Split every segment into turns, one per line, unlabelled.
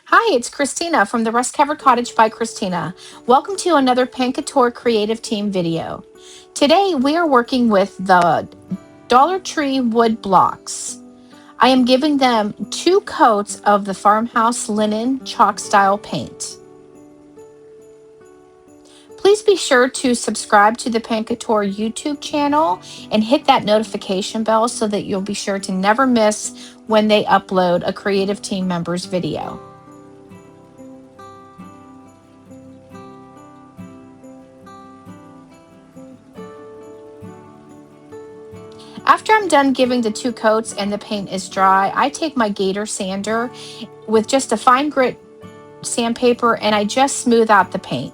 Hi, it's Christina from the Rust Covered Cottage by Christina. Welcome to another Paint Couture Creative Team video. Today we are working with the Dollar Tree wood blocks. I am giving them 2 coats of the Farmhouse Linen Chalk Style Paint. Please be sure to subscribe to the Paint Couture YouTube channel and hit that notification bell so that you'll be sure to never miss when they upload a Creative Team member's video. After I'm done giving the 2 coats and the paint is dry, I take my Gator sander with just a fine grit sandpaper and I just smooth out the paint.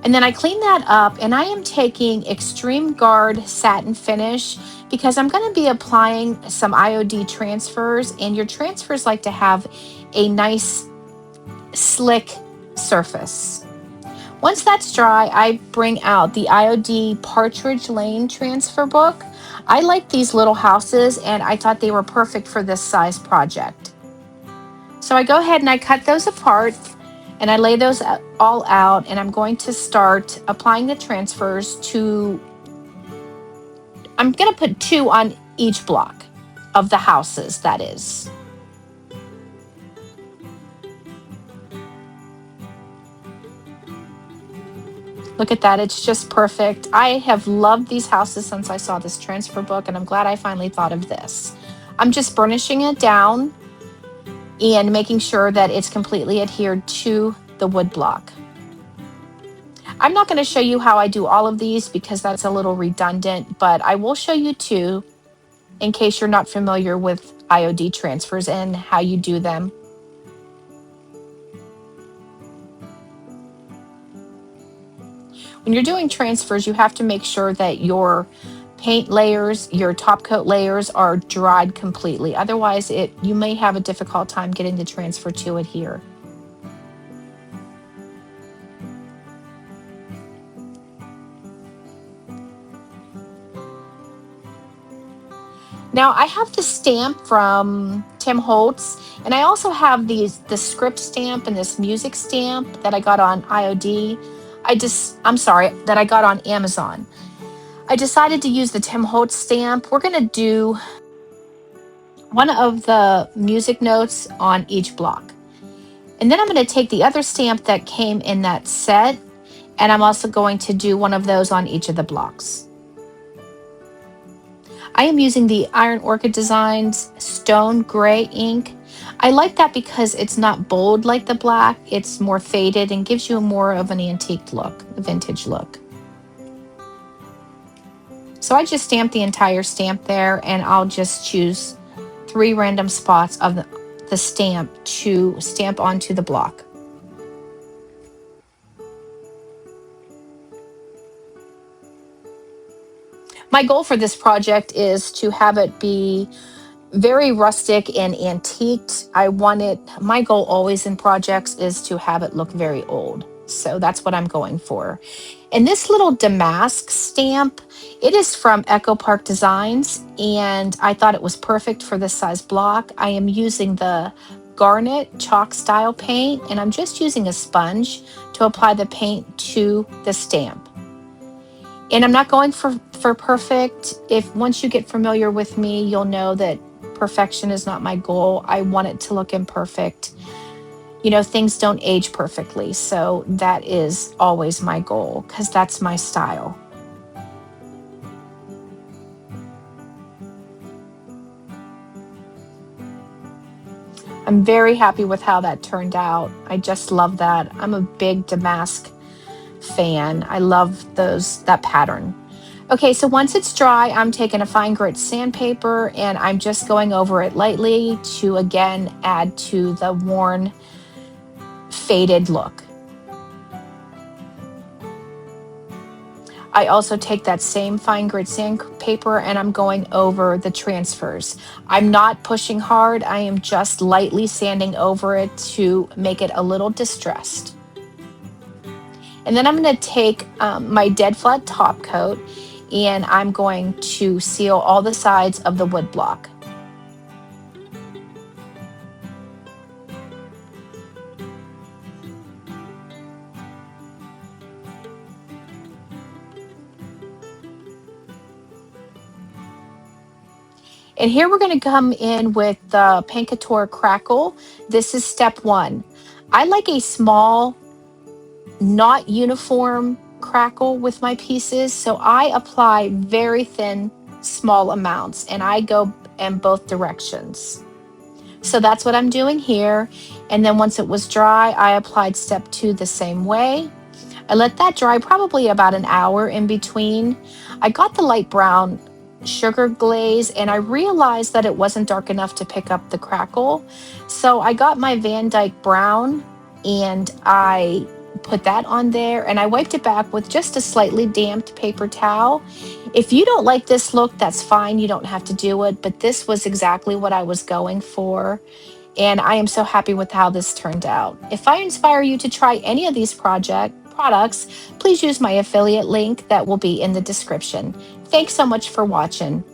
And then I clean that up and I am taking Extreme Guard Satin Finish because I'm going to be applying some IOD transfers, and your transfers like to have a nice slick surface. Once that's dry, I bring out the IOD Partridge Lane transfer book. I like these little houses and I thought they were perfect for this size project. So I go ahead and I cut those apart and I lay those all out, and I'm going to start applying the transfers I'm going to put 2 on each block of the houses, that is. Look at that, it's just perfect. I have loved these houses since I saw this transfer book, and I'm glad I finally thought of this. I'm just burnishing it down and making sure that it's completely adhered to the wood block. I'm not going to show you how I do all of these because that's a little redundant, but I will show you 2 in case you're not familiar with IOD transfers and how you do them. When you're doing transfers, you have to make sure that your paint layers, your top coat layers are dried completely. Otherwise, you may have a difficult time getting the transfer to adhere. Now I have the stamp from Tim Holtz, and I also have the script stamp and this music stamp that I got on IOD. I'm sorry, that I got on Amazon. I decided to use the Tim Holtz stamp. We're going to do one of the music notes on each block. And then I'm going to take the other stamp that came in that set, and I'm also going to do one of those on each of the blocks. I am using the Iron Orchid Designs Stone Gray ink. I like that because it's not bold like the black, it's more faded and gives you more of an antique look, a vintage look. So I just stamped the entire stamp there, and I'll just choose 3 random spots of the stamp to stamp onto the block. My goal for this project is to have it be very rustic and antiqued. My goal always in projects is to have it look very old. So that's what I'm going for. And this little damask stamp, it is from Echo Park Designs, and I thought it was perfect for this size block. I am using the Garnet Chalk Style Paint, and I'm just using a sponge to apply the paint to the stamp. And I'm not going for perfect. Once you get familiar with me, you'll know that perfection is not my goal. I want it to look imperfect. You know, things don't age perfectly. So that is always my goal because that's my style. I'm very happy with how that turned out. I just love that. I'm a big damask fan. I love that pattern. Okay, so once it's dry, I'm taking a fine grit sandpaper and I'm just going over it lightly to again add to the worn, faded look. I also take that same fine grit sandpaper and I'm going over the transfers. I'm not pushing hard, I am just lightly sanding over it to make it a little distressed. And then I'm going to take my dead flat top coat and I'm going to seal all the sides of the wood block. And here we're going to come in with the Paint Couture Crackle. This is step one. I like a small, not uniform crackle with my pieces, so I apply very thin, small amounts, and I go in both directions. So that's what I'm doing here. And then once it was dry, I applied step two the same way. I let that dry probably about an hour in between. I got the light brown sugar glaze and I realized that it wasn't dark enough to pick up the crackle. So I got my Van Dyke brown and I put that on there and I wiped it back with just a slightly damped paper towel. If you don't like this look, that's fine. You don't have to do it, but this was exactly what I was going for. And I am so happy with how this turned out. If I inspire you to try any of these products, please use my affiliate link that will be in the description. Thanks so much for watching.